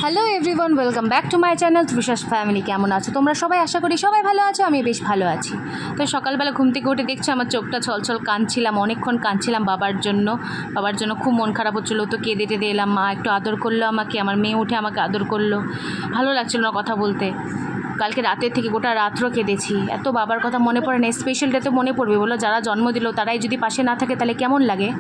Hello everyone, welcome back to my channel Trisha's family. কেমন আছো তোমরা সবাই? আশা করি সবাই ভালো আছো, আমি বেশ ভালো আছি। তো সকালবেলা ঘুম থেকে উঠে দেখছো আমার চোখটা ছলছল, কাঁদছিলাম, অনেকক্ষণ কাঁদছিলাম বাবার জন্য খুব মন খারাপ হচ্ছিলো। তো কেঁদে টেঁদে এলাম, মা একটু আদর করলো আমাকে, আমার মেয়ে উঠে আমাকে আদর করলো, ভালো লাগছিলো না কথা বলতে। কালকে রাতের থেকে গোটা রাত্র কেঁদেছি, এত বাবার কথা মনে পড়ে না। স্পেশাল ডেতে মনে পড়বে বলো, যারা জন্ম দিল তারাই যদি পাশে না থাকে তাহলে কেমন লাগে।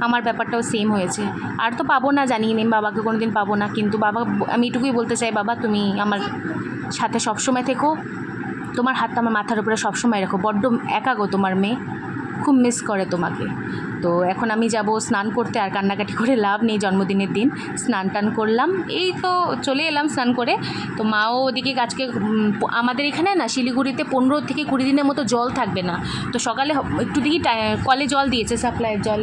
আমার ব্যাপারটাও সেম হয়েছে। আর তো পাবো না, জানিয়ে নিন বাবাকে কোনো দিন পাবো না, কিন্তু বাবা আমি এটুকুই বলতে চাই, বাবা তুমি আমার সাথে সবসময় থেকো, তোমার হাতটা আমার মাথার উপরে সবসময় রাখো। বড্ড একা গো তোমার মেয়ে, খুব মিস করে তোমাকে। তো এখন আমি যাব স্নান করতে, আর কান্নাকাটি করে লাভ নেই। জন্মদিনের দিন স্নান টান করলাম, এই তো চলে এলাম স্নান করে। তো মাও ওদিকে আজকে আমাদের এখানে না শিলিগুড়িতে 15 থেকে 20 দিনের মতো জল থাকবে না। তো সকালে একটু দেখি কলে জল দিয়েছে, সাপ্লাইয়ের জল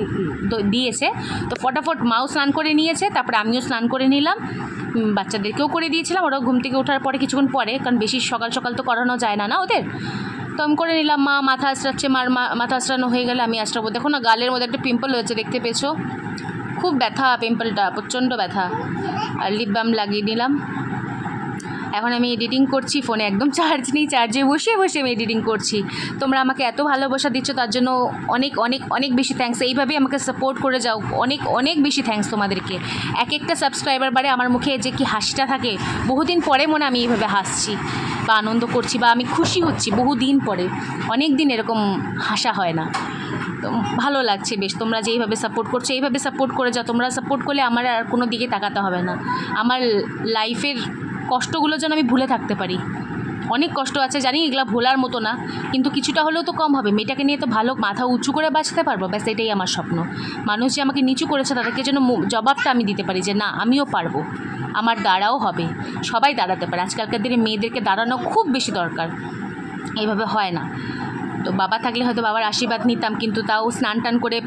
দিয়েছে। তো ফটাফট মাও স্নান করে নিয়েছে, তারপরে আমিও স্নান করে নিলাম, বাচ্চাদেরকেও করে দিয়েছিলাম। ওরাও ঘুম থেকে ওঠার পরে কিছুক্ষণ পরে, কারণ বেশি সকাল সকাল তো করানো যায় না ওদের। তো আমি করে নিলাম, মা মাথা আঁচড়াচ্ছে, মার মাথা আঁচড়ানো হয়ে গেলে আমি আঁচড়াবো। দেখো না গালের মধ্যে একটা পিম্পল হয়েছে, দেখতে পেয়েছো? খুব ব্যথা পিম্পলটা, প্রচণ্ড ব্যথা। আর লিপ বাম লাগিয়ে নিলাম। এখন আমি এডিটিং করছি, ফোনে একদম চার্জ নেই, চার্জে বসে বসে আমি এডিটিং করছি। তোমরা আমাকে এত ভালোবাসা দিচ্ছ, তার জন্য অনেক অনেক অনেক বেশি থ্যাঙ্কস। এইভাবেই আমাকে সাপোর্ট করে যাও, অনেক অনেক বেশি থ্যাঙ্কস তোমাদেরকে। এক একটা সাবস্ক্রাইবার বারে আমার মুখে যে কি হাসিটা থাকে, বহুদিন পরে মনে আমি এইভাবে হাসছি বা আনন্দ করছি বা আমি খুশি হচ্ছি, বহুদিন পরে। অনেক দিন এরকম হাসা হয় না, তো ভালো লাগছে বেশ। তোমরা যে এইভাবে সাপোর্ট করছো, এইভাবে সাপোর্ট করে যাও। তোমরা সাপোর্ট করলে আমার আর কোনো দিকে তাকাতে হবে না। আমার লাইফের কষ্টগুলো যেন আমি ভুলে থাকতে পারি। অনেক কষ্ট আছে জানি, এগুলো ভোলার মতো না, কিন্তু কিছুটা হলেও তো কম হবে। মেয়েটাকে নিয়ে তো ভালো মাথা উঁচু করে বাঁচতে পারবো, ব্যাস এটাই আমার স্বপ্ন। মানুষ যে আমাকে নিচু করেছে তাদেরকে যেন জবাবটা আমি দিতে পারি যে না, আমিও পারবো, আমার দাঁড়াও হবে। সবাই দাঁড়াতে পারে, আজকালকার দিনে মেয়েদেরকে দাঁড়ানো খুব বেশি দরকার, এইভাবে হয় না। তো বাবা থাকলে হয়তো বাবার আশীর্বাদ নিতাম, কিন্তু তাও স্নান টান করে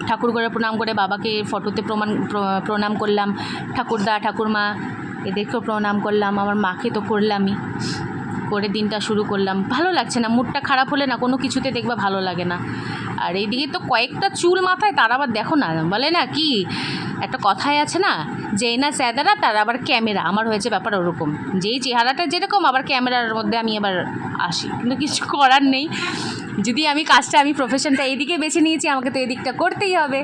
ঠাকুর করে প্রণাম করে বাবাকে ফটোতে প্রণাম করলাম, ঠাকুরদা ঠাকুরমা এদেরকেও প্রণাম করলাম, আমার মাকে তো করলামই, করে দিনটা শুরু করলাম। ভালো লাগছে না, মুডটা খারাপ হলে না কোনো কিছুতে দেখবা ভালো লাগে না। আর এইদিকে তো কয়েকটা চুল মাথায়, তার আবার দেখো না, বলে না কি একটা কথাই আছে না, যেই না স্যাদারা তার আবার ক্যামেরা। আমার হয়েছে ব্যাপার ওরকম, যেই চেহারাটা যেরকম আবার ক্যামেরার মধ্যে আমি আবার আসি, কিন্তু কিছু করার নেই। যদি আমি কাজটা, আমি প্রফেশনটা এইদিকে বেছে নিয়েছি, আমাকে তো এদিকটা করতেই হবে।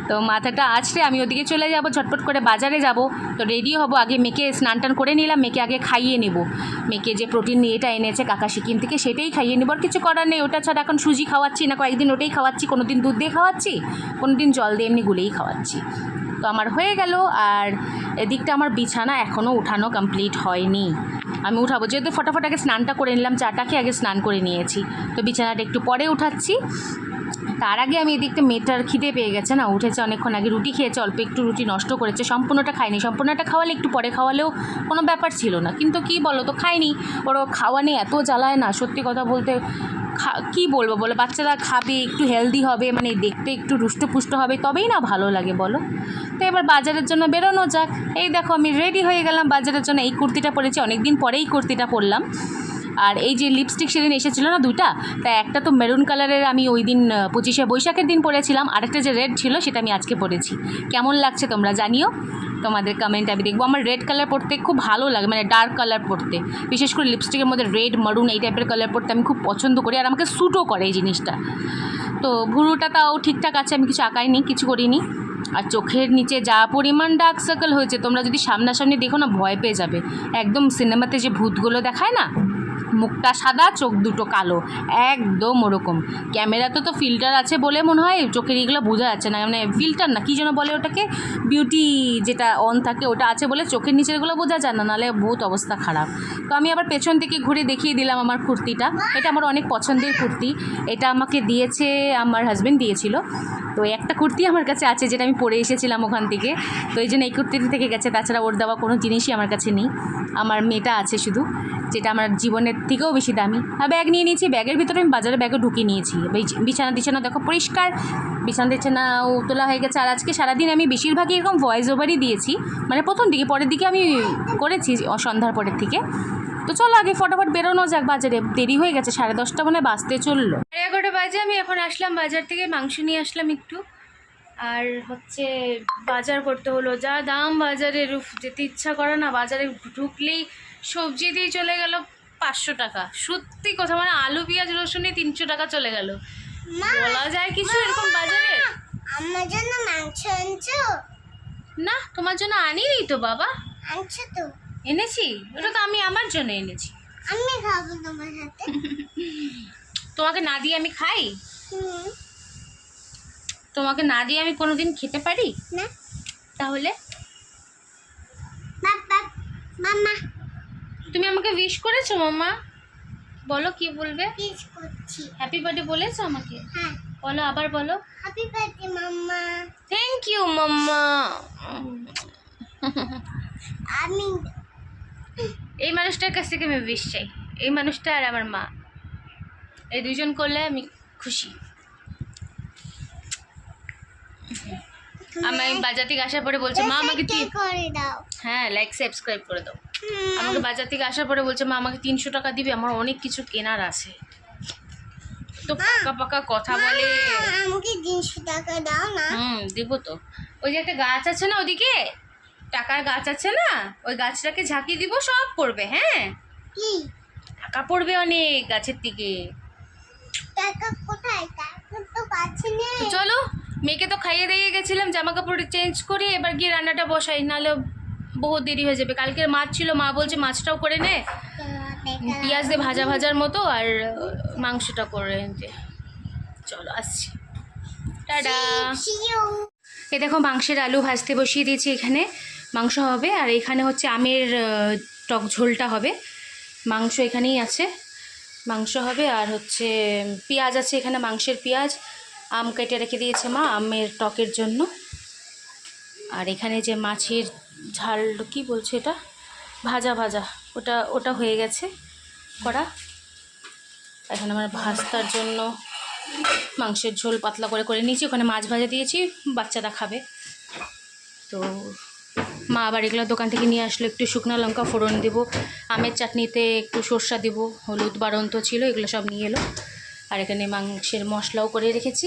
তো মাথাটা আছড়ে আমি ওদিকে চলে যাব, ঝটপট করে বাজারে যাব। তো রেডি হব, আগে মেয়েকে স্নান টান করে নিলাম, মেয়েকে আগে খাইয়ে নেব। মেয়েকে যে প্রোটিন এটা এনেছে কাকা সিকিম থেকে, সেটাই খাইয়ে নেব, আর কিছু করার নেই। ওটা ছাড়া এখন সুজি খাওয়াচ্ছি না, কয়েকদিন ওটাই খাওয়াচ্ছি, কোনো দিন দুধ দিয়ে খাওয়াচ্ছি, কোনো দিন জল দিয়ে এমনি গুলেই খাওয়াচ্ছি। তো আমার হয়ে গেল। আর এদিকটা আমার বিছানা এখনও উঠানো কমপ্লিট হয়নি, আমি উঠাবো। যেহেতু ফটাফট আগে স্নানটা করে নিলাম, চাটা খেয়ে আগে স্নান করে নিয়েছি, তো বিছানাটা একটু পরে উঠাচ্ছি। তার আগে আমি এদিকটা মেয়েটার খিদে পেয়ে গেছে না, উঠেছে অনেকক্ষণ আগে, রুটি খেয়েছে, অল্প একটু রুটি নষ্ট করেছে, সম্পূর্ণটা খায়নি। সম্পূর্ণটা খাওয়ালে একটু পরে খাওয়ালেও কোনো ব্যাপার ছিল না, কিন্তু কি বলো তো, খায়নি। ওরা খাওয়া নিয়ে এত জ্বালায় না, সত্যি কথা বলতে। কী বলবো বলো, বাচ্চারা খাবে, একটু হেলদি হবে, মানে দেখতে একটু রুষ্টপুষ্ট হবে, তবেই না ভালো লাগে বলো। তো এবার বাজারের জন্য বেরোনো যাক। এই দেখো আমি রেডি হয়ে গেলাম বাজারের জন্য। এই কুর্তিটা পরেছি, অনেক দিন পরেই কুর্তিটা পরলাম। আর এই যে লিপস্টিক সেদিন এসেছিলো না দুটা, তা একটা তো মেরুন কালারের আমি ওই দিন 25শে বৈশাখের দিন পরেছিলাম, আরেকটা যে রেড ছিল সেটা আমি আজকে পরেছি। কেমন লাগছে তোমরা জানিও, তোমাদের কমেন্ট আমি দেখবো। আমার রেড কালার পরতে খুব ভালো লাগে, মানে ডার্ক কালার পরতে, বিশেষ করে লিপস্টিকের মধ্যে রেড মারুন এই টাইপের কালার পরতে আমি খুব পছন্দ করি, আর আমাকে স্যুটও করে এই জিনিসটা। তো ভুরুটা তাও ঠিকঠাক আছে, আমি কিছু আঁকাইনি, কিছু করিনি। আর চোখের নিচে যা পরিমাণ ডার্ক সার্কেল হয়েছে, তোমরা যদি সামনাসামনি দেখো না ভয় পেয়ে যাবে। একদম সিনেমাতে যে ভূতগুলো দেখায় না, মুখটা সাদা চোখ দুটো কালো, একদম ওরকম। ক্যামেরাতে তো ফিল্টার আছে বলে মনে হয় চোখের এগুলো বোঝা যাচ্ছে না, মানে ফিল্টার না, কী যেন বলে ওটাকে, বিউটি যেটা অন থাকে ওটা আছে বলে চোখের নিচেরগুলো বোঝা যায় না, নাহলে বহুত অবস্থা খারাপ। তো আমি আবার পেছন থেকে ঘুরে দেখিয়ে দিলাম আমার কুর্তিটা। এটা আমার অনেক পছন্দের কুর্তি, এটা আমাকে দিয়েছে আমার হাজব্যান্ড দিয়েছিল। তো একটা কুর্তি আমার কাছে আছে যেটা আমি পরে এসেছিলাম ওখান থেকে, তো এই জন্য এই কুর্তিটা থেকে গেছে। তাছাড়া ওর দেওয়া কোনো জিনিসই আমার কাছে নেই, আমার মেয়েটা আছে শুধু, যেটা আমার জীবনের থেকেও বেশি দামি। আর ব্যাগ নিয়ে নিয়েছি, ব্যাগের ভিতরে আমি বাজারে ব্যাগও ঢুকিয়ে নিয়েছি। বিছানা দেখো পরিষ্কার, বিছানাও তোলা হয়ে গেছে। আর আজকে সারাদিন আমি বেশিরভাগই এরকম ভয়েস ওভারই দিয়েছি, মানে প্রথম দিকে, পরের দিকে আমি করেছি সন্ধ্যার পরের থেকে। তো চলো আগে ফটাফট বেরোনো যাক বাজারে, দেরি হয়ে গেছে, 10:30 মানে বাজতে চললো, 11:30 বাজে। আমি এখন আসলাম বাজার থেকে, মাংস নিয়ে আসলাম একটু, আর হচ্ছে বাজার করতে হলো, যা দাম বাজারের, উফ, যেতে ইচ্ছা করে না। বাজারে ঢুকলেই সবজি দিয়ে চলে গেল 500 টাকা। সত্যি কথা, মানে আলু পেঁয়াজ রসুনে 300 টাকা চলে গেল। বলা যায় কিছু এরকম বাজারে? আমার জন্য মাংস আনছো? না, তোমার জন্য আনিনি তো বাবা। আনছো তো? এনেছি, ওটা তো আমি আমার জন্য এনেছি। আমি খাবো তোমার সাথে। তোমাকে না দিয়ে আমি খাই? তোমাকে না দিয়ে আমি কোনোদিন খেতে পারি না। তাহলে বাবা, মামা, তুমি আমাকে উইশ করেছো মামা? বলো কি বলবে। কিস করছি। হ্যাপি বার্থডে বলেছো আমাকে? হ্যাঁ। বলো, আবার বলো। Happy birthday mamma. Thank you mamma. আমি এই মানুষটার কাছ থেকে আমি উইশ চাই, এই মানুষটা আর আমার মা, এই দুজন করলে আমি খুশি। আমি বাজার থেকে আসার পরে বলছে মা আমাকে করে দাও। হ্যাঁ, লাইক সাবস্ক্রাইব করে দাও। আমাকে বাজার থেকে আসার পরে বলছে মা আমাকে 300 টাকা দিবে, আমার অনেক কিছু কেনার আছে। তো পাকা পাকা কথা বলে। আমাকে 300 টাকা দাও না। দেবো তো। ওই যে একটা গাছ আছে না ওদিকে, টাকার গাছ আছে না, ওই গাছটাকে ঝাঁকি দিব, সব পড়বে। হ্যাঁ, কি টাকা পড়বে অনেক গাছের থেকে। টাকা কোথায়? টাকা তো কাছে নেই। তো চলো, মেয়েকে তো খাইয়ে দিয়ে গেছিলাম, জামা কাপড় চেঞ্জ করি, এবার গিয়ে রান্নাটা বসাই, নাহলে বহু দেরি হয়ে যাবে। কালকের মাছ ছিল, মা বলছে মাছটাও করে নে, পেঁয়াজ দিয়ে ভাজা ভাজার মতো, আর মাংসটা করে নিতে। চলো আসছি, টাটা। এ দেখো, মাংসের আলু ভাজতে বসিয়ে দিয়েছি, এখানে মাংস হবে, আর এখানে হচ্ছে আমের টক ঝোলটা হবে। মাংস এখানেই আছে, মাংস হবে, আর হচ্ছে পেঁয়াজ আছে এখানে, মাংসের পেঁয়াজ। আম কেটে রেখে দিয়েছে মা আমের টকের জন্য। আর এখানে যে মাছের ঝাল, কি বলছে এটা, ভাজা ভাজা, ওটা হয়ে গেছে করা। এখন আমার ভাজতার জন্য মাংসের ঝোল পাতলা করে করে নিয়েছি, ওখানে মাছ ভাজা দিয়েছি, বাচ্চারা খাবে। তো মা আবার এগুলো দোকান থেকে নিয়ে আসলো, একটু শুকনো লঙ্কা ফোড়ন দেবো, আমের চাটনিতে একটু সর্ষা দেবো, হলুদ বাড়ন্ত ছিল, এগুলো সব নিয়ে এলো। আর এখানে মাংসের মশলাও করে রেখেছি,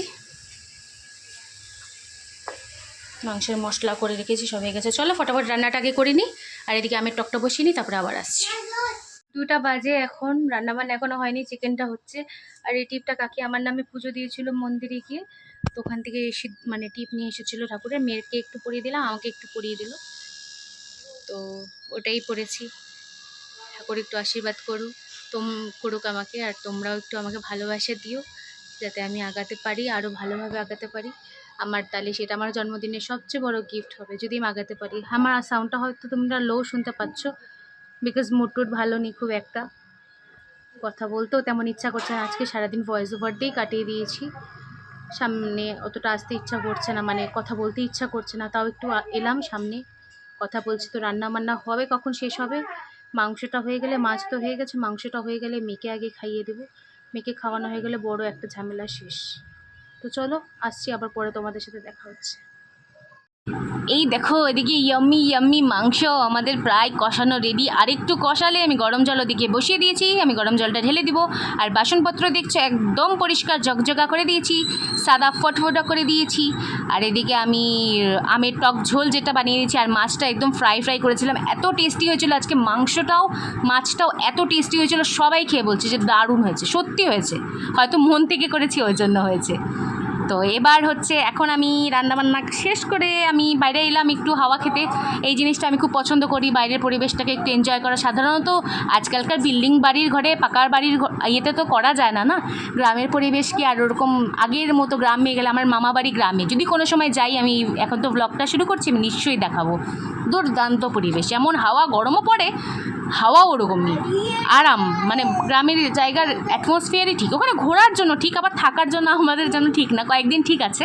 মাংসের মশলা করে রেখেছি, সব হয়ে গেছে। চলো ফটাফট রান্নাটা আগে করে নিই, আর এদিকে আমের টকটা বসিয়ে নিই, তারপরে আবার আসছি। 2টা বাজে এখন, রান্নাবান্না এখনও হয়নি, চিকেনটা হচ্ছে। আর এই টিপটা কাকি আমার নামে পুজো দিয়েছিল মন্দিরে গিয়ে, তো ওখান থেকে মানে টিপ নিয়ে এসেছিলো ঠাকুরের, মেয়েকে একটু পরিয়ে দিলাম, আমাকে একটু পরিয়ে দিল, তো ওটাই পড়েছি। ঠাকুর একটু আশীর্বাদ করুক আমাকে, আর তোমরাও একটু আমাকে ভালোবাসা দিও, যাতে আমি আগাতে পারি, আরও ভালোভাবে আগাতে পারি। আমার তাহলে সেটা আমার জন্মদিনের সবচেয়ে বড় গিফট হবে, যদি আমি আগাতে পারি। আমার সাউন্ডটা হয়তো তোমরা লো শুনতে পাচ্ছ, বিকজ মুড টুড ভালো নেই খুব একটা, কথা বলতেও তেমন ইচ্ছা করছে না। আজকে সারাদিন ভয়েস ওভার দিয়েই কাটিয়ে দিয়েছি, সামনে অতটা আসতে ইচ্ছা করছে না, মানে কথা বলতে ইচ্ছা করছে না, তাও একটু এলাম সামনে, কথা বলছি। তো রান্না বান্না হবে, কখন শেষ হবে? মাংসটা হয়ে গেলে, মাছ তো হয়ে গেছে, মাংসটা হয়ে গেলে মেয়েকে আগে খাইয়ে দেবো, মেয়েকে খাওয়ানো হয়ে গেলে বড় একটা ঝামেলা শেষ। তো চলো আসছি, আবার পরে তোমাদের সাথে দেখা হচ্ছে। এই দেখো, এদিকে ইয়াম্মি ইয়াম্মি মাংস আমাদের প্রায় কষানো রেডি, আর একটু কষালে আমি গরম জল ওদিকে বসিয়ে দিয়েছি, আমি গরম জলটা ঢেলে দিব। আর বাসনপত্র দেখছো একদম পরিষ্কার জকজকা করে দিয়েছি, সাদা ফটফটা করে দিয়েছি। আর এদিকে আমি আমের টক ঝোল যেটা বানিয়ে দিয়েছি, আর মাছটা একদম ফ্রাই করেছিলাম, এত টেস্টি হয়েছিল আজকে। মাংসটাও মাছটাও এত টেস্টি হয়েছিল, সবাই খেয়ে বলছে যে দারুণ হয়েছে, সত্যি হয়েছে, হয়তো মন থেকে করেছি ওই জন্য হয়েছে। তো এবার হচ্ছে এখন আমি রান্নাবান্না শেষ করে আমি বাইরে এলাম একটু হাওয়া খেতে। এই জিনিসটা আমি খুব পছন্দ করি, বাইরের পরিবেশটাকে একটু এনজয় করা। সাধারণত আজকালকার বিল্ডিং বাড়ির ঘরে, পাকার বাড়ির ইয়েতে তো করা যায় না, না গ্রামের পরিবেশ কি আর ওরকম আগের মতো। গ্রামে গেলে, আমার মামা বাড়ি গ্রামে, যদি কোনো সময় যাই, আমি এখন তো ব্লগটা শুরু করছি, আমি নিশ্চয়ই দেখাবো। দুর্দান্ত পরিবেশ, এমন হাওয়া, গরমও পড়ে, হাওয়া ওরকমই আরাম, মানে গ্রামের জায়গার অ্যাটমসফিয়ারই ঠিক। ওখানে ঘোরার জন্য ঠিক, আবার থাকার জন্য আমাদের জন্য ঠিক না, কয়েকদিন ঠিক আছে।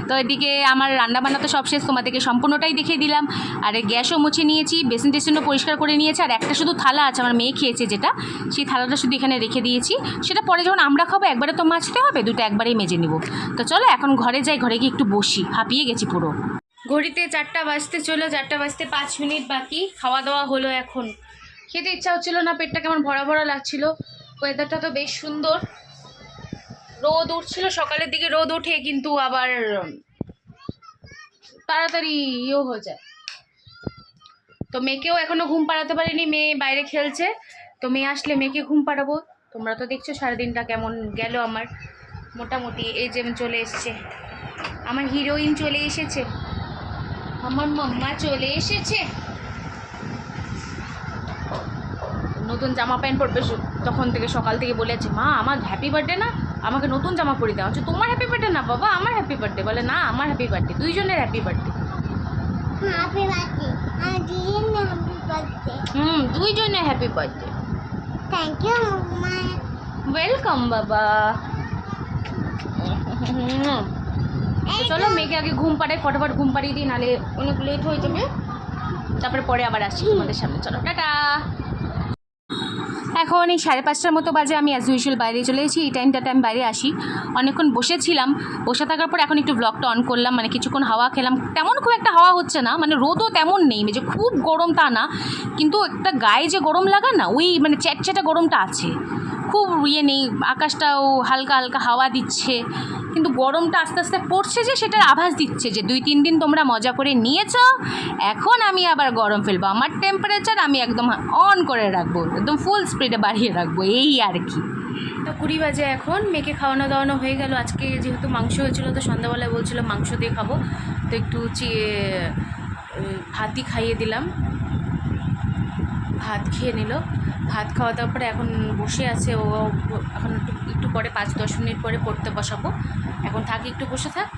তো এদিকে আমার রান্নাবান্না তো সব শেষ, তোমাদেরকে সম্পূর্ণটাই দেখিয়ে দিলাম। আর গ্যাসও মুছে নিয়েছি, বেসিন টেসিনও পরিষ্কার করে নিয়েছি। আর একটা শুধু থালা আছে, আমার মেয়ে খেয়েছে যেটা, সেই থালাটা শুধু এখানে রেখে দিয়েছি, সেটা পরে যখন আমরা খাবো একবারে তো মাজতে হবে, দুটো একবারেই মেজে নেব। তো চলো এখন ঘরে যাই, ঘরে গিয়ে একটু বসি, হাঁপিয়ে গেছি পুরো। ঘড়িতে 4টা বাজতে চলো, 4টা বাজতে 5 মিনিট বাকি। খাওয়া দাওয়া হলো, এখন খেতে ইচ্ছা হচ্ছিল না, পেটটা কেমন ভরা ভরা লাগছিল। ওয়েদারটা তো বেশ সুন্দর, রোদ উঠছিল সকালের দিকে, রোদ ওঠে কিন্তু আবার তাড়াতাড়ি ইয়েও হয়ে যায়। তো মেয়েকেও এখনো ঘুম পাড়াতে পারিনি, মেয়ে বাইরে খেলছে। তো মেয়ে আসলে মেয়েকে ঘুম পাড়াবো। তোমরা তো দেখছো সারাদিনটা কেমন গেল আমার। মোটামুটি এই যে চলে এসছে আমার হিরোইন, চলে এসেছে আমার মাম্মা, চলে এসেছে। নতুন জামা প্যান্ট পরবে, তখন থেকে সকাল থেকে বলে আছে, মা আমার হ্যাপি বার্থডে না, আমাকে নতুন জামা পরিয়ে দেওয়া হচ্ছে। তোমার হ্যাপি বার্থডে না বাবা, আমার হ্যাপি বার্থডে। বলে না আমার হ্যাপি বার্থডে, দুইজনের হ্যাপি বার্থডে। হ্যাপি বার্থডে, আমার দিদির হ্যাপি বার্থডে। দুইজনের হ্যাপি বার্থডে। থ্যাংক ইউ মাম্মা। ওয়েলকাম বাবা। তো চলো মেয়েকে আগে ঘুম পাড়াই, ফটাফট ঘুম পাড়িয়ে দিই, নাহলে অনেক লেট হয়ে যাবে। তারপরে পরে আবার আসি তোমাদের সামনে। চলো টাটা। এখন এই 5:30টার মতো বাজে, আমি অ্যাজ ইউজুয়াল বাইরে চলে এসেছি। এই টাইমটাতে আমি বাইরে আসি, অনেকক্ষণ বসেছিলাম, বসে থাকার পর এখন একটু ব্লগটা অন করলাম, মানে কিছুক্ষণ হাওয়া খেলাম। তেমন খুব একটা হাওয়া হচ্ছে না, মানে রোদও তেমন নেই, যে খুব গরম তা না, কিন্তু একটা গায়ে যে গরম লাগা না, ওই মানে চ্যাটচ্যাটা গরমটা আছে, খুব ইয়ে নেই। আকাশটাও হালকা হালকা হাওয়া দিচ্ছে, কিন্তু গরমটা আস্তে আস্তে পড়ছে, যে সেটার আভাস দিচ্ছে যে 2-3 দিন তোমরা মজা করে নিয়েছো, এখন আমি আবার গরম ফেলবো। আমার টেম্পারেচার আমি একদম অন করে রাখবো, একদম ফুল স্পিডে বাড়িয়ে রাখবো, এই আর কি। তো 20 বাজে এখন, মেয়েকে খাওয়ানো দাওয়ানো হয়ে গেল। আজকে যেহেতু মাংস হয়েছিল, তো সন্ধ্যাবেলায় বলছিল মাংস দিয়ে খাবো, তো একটু ভাতই খাইয়ে দিলাম। ভাত খেয়ে নিল, ভাত খাওয়া দাওয়ার পরে এখন বসে আছে ও। এখন একটু পরে 5-10 মিনিট পরে পড়তে বসাবো। এখন থাক, একটু বসে থাক।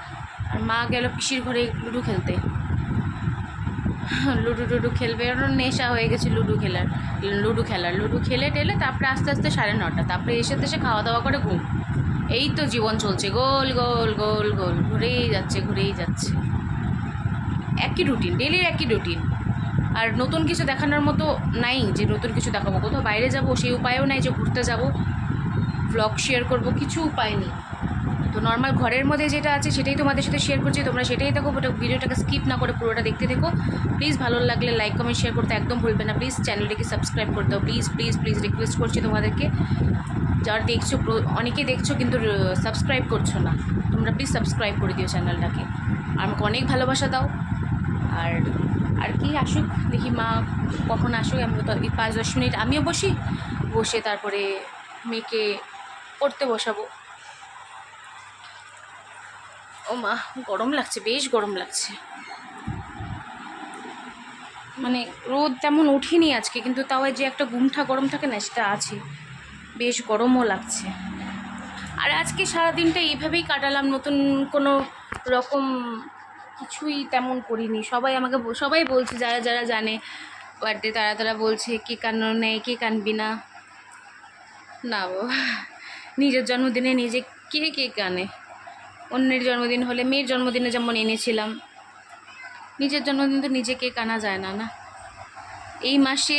আর মা গেল পিসির ঘরে লুডো খেলতে। লুডো খেলবে, ওর নেশা হয়ে গেছে লুডো খেলার। লুডো খেলে টেলে তারপরে আস্তে আস্তে 9:30, তারপরে এসে খাওয়া দাওয়া করে ঘুম। এই তো জীবন চলছে, গোল গোল গোল গোল, ঘুরেই যাচ্ছে। একই রুটিন, ডেলির একই রুটিন। আর নতুন কিছু দেখানোর মতো নাই যে নতুন কিছু দেখাবো। কোথাও বাইরে যাব সেই উপায়ও নাই, যে ঘুরতে যাব, ব্লগ শেয়ার করব, কিছু উপায় নেই। তো নর্মাল ঘরের মধ্যে যেটা আছে সেটাই তোমাদের সাথে শেয়ার করছি, তোমরা সেটাই দেখো। ভিডিওটাকে স্কিপ না করে পুরোটা দেখতে দেখো প্লিজ। ভালো লাগলে লাইক কমেন্ট শেয়ার করতে একদম ভুলবে না প্লিজ। চ্যানেলটিকে সাবস্ক্রাইব করে দাও প্লিজ প্লিজ প্লিজ, রিকোয়েস্ট করছি তোমাদেরকে। যারা দেখছো, অনেকেই দেখছো কিন্তু সাবস্ক্রাইব করছো না, তোমরা প্লিজ সাবস্ক্রাইব করে দিও চ্যানেলটাকে। আর আমাকে অনেক ভালোবাসা দাও। আর কি, আসুক দেখি মা কখন আসুক। আমি তো 5-10 মিনিট আমিও বসে তারপরে মেয়েকে পড়তে বসাবো। ও মা, গরম লাগছে, বেশ গরম লাগছে। মানে রোদ তেমন ওঠেনি আজকে, কিন্তু তাও যে একটা গুমঠা গরম থাকে না, সেটা আছে, বেশ গরমও লাগছে। আর আজকে সারাদিনটা এইভাবেই কাটালাম, নতুন কোনো রকম কিছুই তেমন করিনি। সবাই বলছে, যারা যারা জানে বার্থডে, তারা বলছে কে কানো নেই, কে কানবি না। না বাবা, নিজের জন্মদিনে নিজে কে কানে? অন্যের জন্মদিন হলে, মেয়ের জন্মদিনে যেমন এনেছিলাম, নিজের জন্মদিন তো নিজে কেক আনা যায় না। না, এই মাসে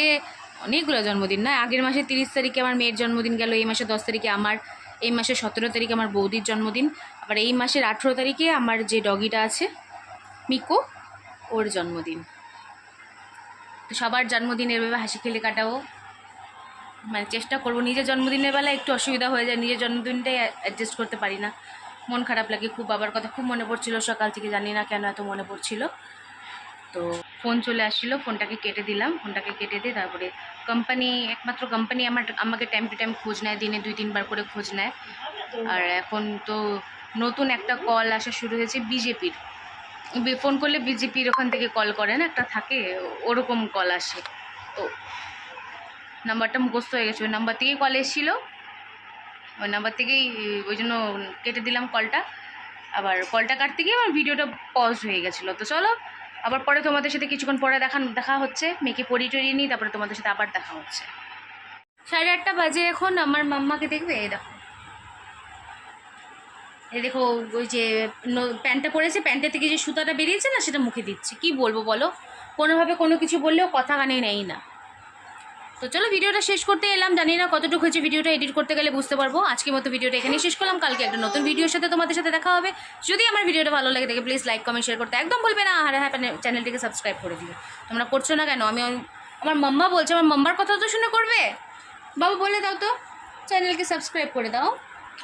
অনেকগুলো জন্মদিন, না আগের মাসে 30 তারিখে আমার মেয়ের জন্মদিন গেল, এই মাসে 10 তারিখে আমার, এই মাসে 17 তারিখে আমার বৌদির জন্মদিন, আবার এই মাসের 18 তারিখে আমার যে ডগিটা আছে মিকো, ওর জন্মদিন। তো সবার জন্মদিনের এভাবে হাসি খেলে কাটাবো, মানে চেষ্টা করবো। নিজের জন্মদিনের বেলা একটু অসুবিধা হয়ে যায়, নিজের জন্মদিনটাই অ্যাডজাস্ট করতে পারি না, মন খারাপ লাগে খুব। বাবার কথা খুব মনে পড়ছিল সকাল থেকে, জানি না কেন এত মনে পড়ছিল। তো ফোন চলে আসছিলো, ফোনটাকে কেটে দিলাম। ফোনটাকে কেটে দিয়ে তারপরে একমাত্র কোম্পানি আমাকে টাইম টু টাইম খোঁজ নেয়, দিনে 2-3 বার করে খোঁজ নেয়। আর এখন তো নতুন একটা কল আসা শুরু হয়েছে বিজেপির। ফোন করলে বিজেপির ওখান থেকে কল করে না, একটা থাকে, ওরকম কল আসে। তো নাম্বারটা মুখস্থ হয়ে গেছে, ওই নাম্বার থেকেই কল এসেছিলো, ওই নাম্বার থেকেই, ওই জন্য কেটে দিলাম কলটা। আবার কলটা কাটতে গিয়ে আমার ভিডিওটা পজ হয়ে গেছিলো। তো চলো আবার পরে তোমাদের সাথে কিছুক্ষণ পরে দেখা হচ্ছে, মেয়েকে টরিয়ে নিই, তারপরে তোমাদের সাথে আবার দেখা হচ্ছে। 8:30 বাজে এখন। আমার মাম্মাকে দেখবে, এই দেখো ওই যে প্যান্টটা পরেছে, প্যান্টের থেকে যে সুতাটা বেরিয়েছে না, সেটা মুখে দিচ্ছে। কি বলবো বলো, কোনোভাবে কোনো কিছু বললেও কথা কানে নেই না। তো চলো ভিডিওটা শেষ করতে এলাম, জানি না কতটুকু হয়েছে, ভিডিওটা এডিট করতে গেলে বুঝতে পারবো। আজকের মতো ভিডিওটা এখানেই শেষ করলাম, কালকে একটা নতুন ভিডিওর সাথে তোমাদের সাথে দেখা হবে। যদি আমার ভিডিওটা ভালো লাগে থাকে প্লিজ লাইক কমেন্ট শেয়ার করতে একদম বলবে না। আর হ্যাঁ, চ্যানেলটিকে সাবস্ক্রাইব করে দিও। তোমরা করছো না কেন? আমার মাম্মা বলছে, আমার মাম্মার কথা তো শুনে করবে। বাবু বলে দাও তো, চ্যানেলকে সাবস্ক্রাইব করে দাও।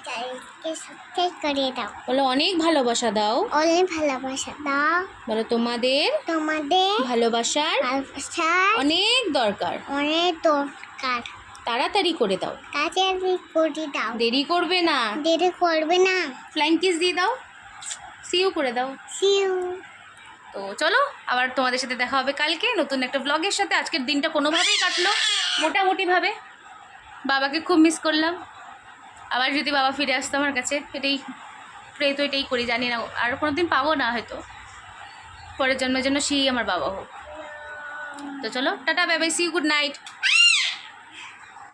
চারিদিকে সাবস্ক্রাইব করে দাও। বলো অনেক ভালোবাসা দাও। অনেক ভালোবাসা দাও। বলো তোমাদের তোমাদের ভালোবাসার ভালোবাসার অনেক দরকার। অনেক দরকার। তাড়াতাড়ি করে দাও, তাড়াতাড়ি করে দাও। দেরি করবে না। দেরি করবে না। ফ্লাইং কিস দিয়ে দাও, সিউ করে দাও। See you. তো চলো আবার তোমাদের সাথে দেখা হবে কালকে নতুন একটা ব্লগের সাথে। আজকের দিনটা কোনোভাবেই কাটলো মোটামুটিভাবে। বাবাকে খুব মিস করলাম। আবার যদি বাবা ফিরে আসতো আমার কাছে, এটাই প্রে তো এটাই করি, জানি না আর কোনো দিন পাবো না হয়তো, পরের জন্মের জন্য সেই আমার বাবা হোক। তো চলো টাটা, bye bye, see you, good night.